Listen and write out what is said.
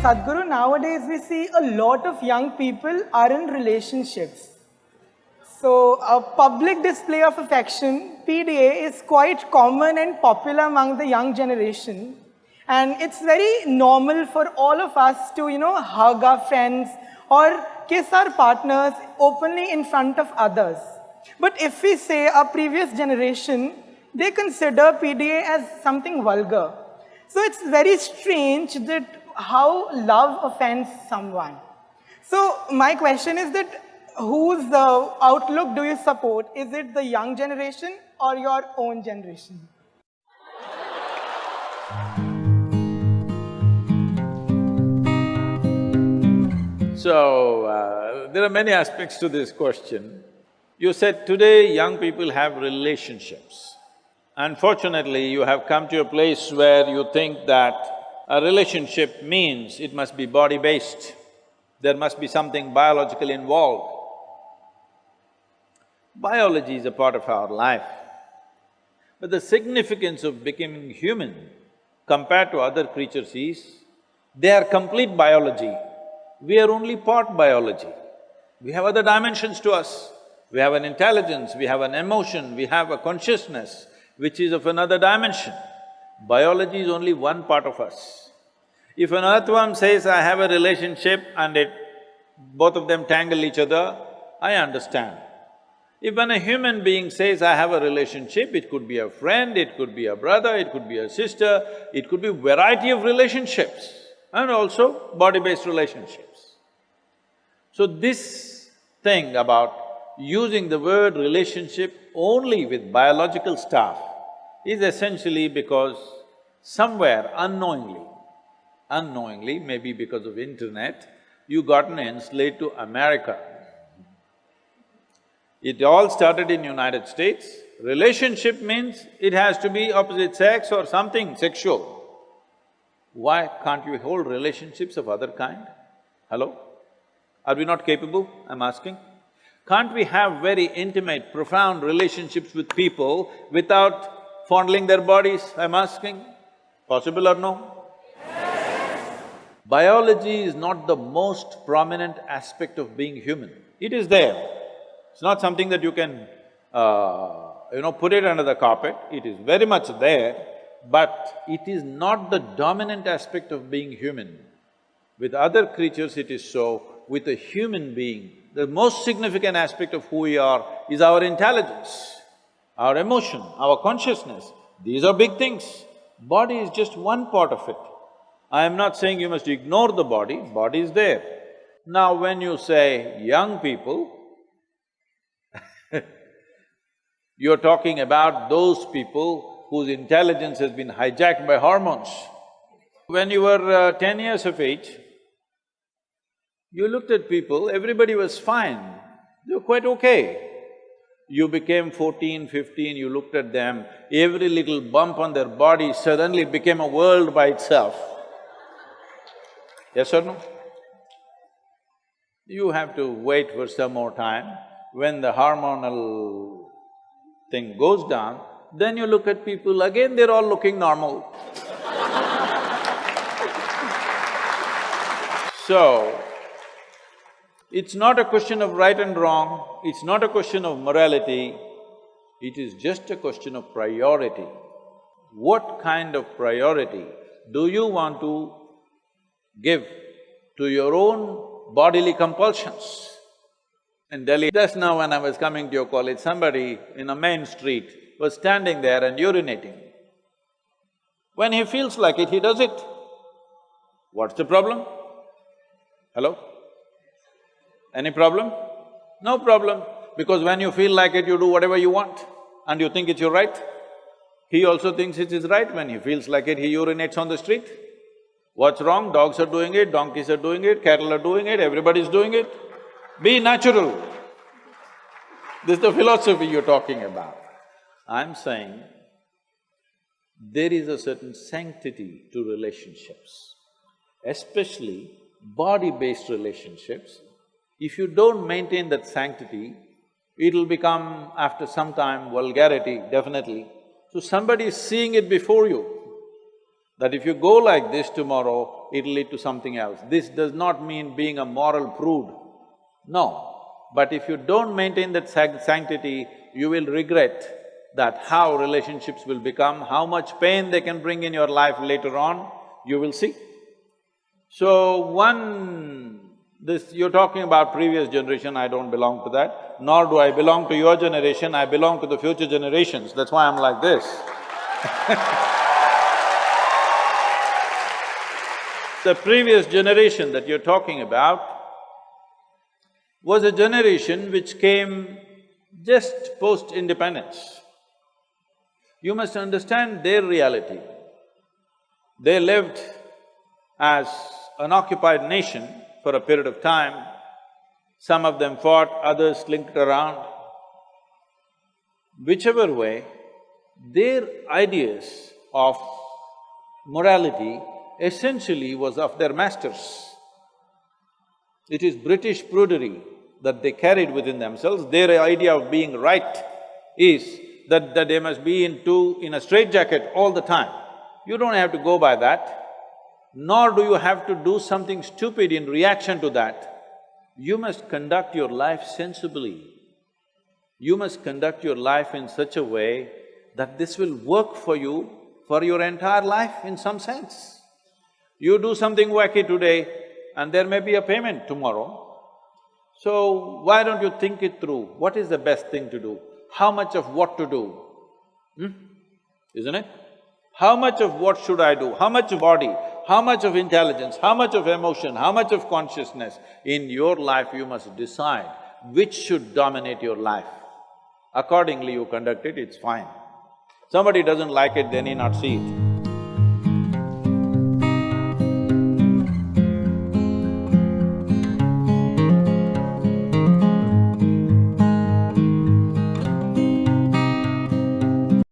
Sadhguru, nowadays we see a lot of young people are in relationships. So, a public display of affection, PDA, is quite common and popular among the young generation. And it's very normal for all of us to, hug our friends or kiss our partners openly in front of others. But if we say our previous generation, they consider PDA as something vulgar. So it's very strange that how love offends someone. So my question is that whose outlook do you support? Is it the young generation or your own generation? So, there are many aspects to this question. You said today young people have relationships. Unfortunately, you have come to a place where you think that a relationship means it must be body-based. There must be something biological involved. Biology is a part of our life. But the significance of becoming human compared to other creatures is, they are complete biology. We are only part biology. We have other dimensions to us. We have an intelligence, we have an emotion, we have a consciousness, which is of another dimension. Biology is only one part of us. If an earthworm says, I have a relationship and both of them tangle each other, I understand. If when a human being says, I have a relationship, it could be a friend, it could be a brother, it could be a sister, it could be a variety of relationships and also body-based relationships. So this thing about using the word relationship only with biological stuff is essentially because somewhere unknowingly, maybe because of internet, you gotten enslaved to America. It all started in United States. Relationship means it has to be opposite sex or something sexual. Why can't you hold relationships of other kind? Hello? Are we not capable, I'm asking? Can't we have very intimate, profound relationships with people without fondling their bodies, I'm asking? Possible or no? Yes. Biology is not the most prominent aspect of being human. It is there. It's not something that you can, put it under the carpet. It is very much there, but it is not the dominant aspect of being human. With other creatures it is so, with a human being, the most significant aspect of who we are is our intelligence, our emotion, our consciousness. These are big things. Body is just one part of it. I am not saying you must ignore the body is there. Now when you say young people, you're talking about those people whose intelligence has been hijacked by hormones. When you were 10 years of age, you looked at people, everybody was fine, they were quite okay. You became 14, 15, you looked at them, every little bump on their body suddenly became a world by itself. Yes or no? You have to wait for some more time. When the hormonal thing goes down, then you look at people, again they're all looking normal. So, it's not a question of right and wrong, it's not a question of morality, it is just a question of priority. What kind of priority do you want to give to your own bodily compulsions? In Delhi, just now when I was coming to your college, somebody in a main street was standing there and urinating. When he feels like it, he does it. What's the problem? Hello? Any problem? No problem, because when you feel like it, you do whatever you want and you think it's your right. He also thinks it is right. When he feels like it, he urinates on the street. What's wrong? Dogs are doing it, donkeys are doing it, cattle are doing it, everybody's doing it. Be natural. This is the philosophy you're talking about. I'm saying there is a certain sanctity to relationships, especially body-based relationships. If you don't maintain that sanctity, it'll become, after some time, vulgarity, definitely. So somebody is seeing it before you. that if you go like this tomorrow, it'll lead to something else. This does not mean being a moral prude, no. But if you don't maintain that sanctity, you will regret that how relationships will become, how much pain they can bring in your life later on, you will see. So you're talking about previous generation, I don't belong to that, nor do I belong to your generation, I belong to the future generations, that's why I'm like this. The previous generation that you're talking about was a generation which came just post-independence. You must understand their reality. They lived as an occupied nation for a period of time. Some of them fought, others slinked around. Whichever way, their ideas of morality essentially was of their masters. It is British prudery that they carried within themselves. Their idea of being right is that they must be in a straitjacket all the time. You don't have to go by that, nor do you have to do something stupid in reaction to that. You must conduct your life sensibly. You must conduct your life in such a way that this will work for you for your entire life in some sense. You do something wacky today and there may be a payment tomorrow. So why don't you think it through? What is the best thing to do? How much of what to do? Isn't it? How much of what should I do? How much of body? How much of intelligence? How much of emotion? How much of consciousness? In your life you must decide which should dominate your life. Accordingly you conduct it, it's fine. Somebody doesn't like it, they need not see it.